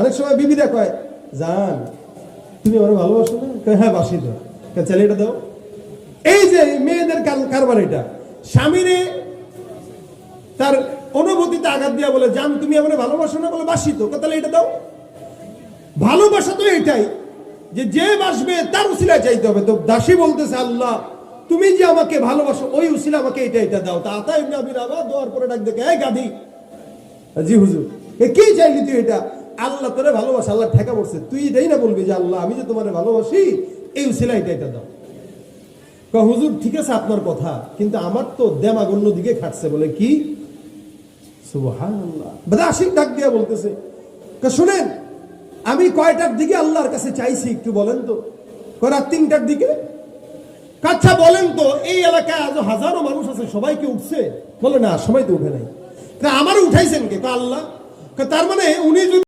অনেক সময় বিবিরা কয়, জান তুমি আমার ভালোবাসো না? হ্যাঁ বাসি তো। চলে এটা দাও। এই যে মেয়েদের কারবার, এটা স্বামীরে তার অনুভূতিতে আঘাত দিয়া বলে, জান তুমি আমার ভালোবাসো না? বলে বাসি তো। তাহলে এটা দাও। ভালোবাসা তো এটাই যে যে বাসবে তার উসিলা চাইতে হবে। তো দাসী বলতেছে, আল্লাহ তুমি যে আমাকে ভালোবাসো ওই উসিলা আমাকে এটা এটা দাও। তা আতা ইবনে আবি রাবা দোয়ার পরে ডাক দেখে, এই গাধি, জি হুজুর এ কি চাইলি তুই? এটা আল্লাহ তোরে ভালোবাসা, আল্লাহ ঠেকা পড়ছে, তুই এটাই না বলবি যে আল্লাহ আমি যে তোমারে ভালোবাসি এই উসিলা এটা এটা দাও। হুজুর ঠিক আছে আপনার কথা, কিন্তু আমার তো দেমাগ অন্য দিকে খাটছে। বলে কি? সুবহানাল্লাহ। দাসী ডাক দিয়া বলতেছে, শুনেন আমি কয়টার দিকে আল্লাহর কাছে চাইছি একটু বলেন তো? রাত 3টার দিকে। আচ্ছা বলেন তো, এই এলাকায় আজ হাজারো মানুষ আছে, সবাই কি উঠছে? বলে না, সবাই তো উঠে নাই। আমারও উঠাইছেন কে? আল্লাহ। তার মানে উনি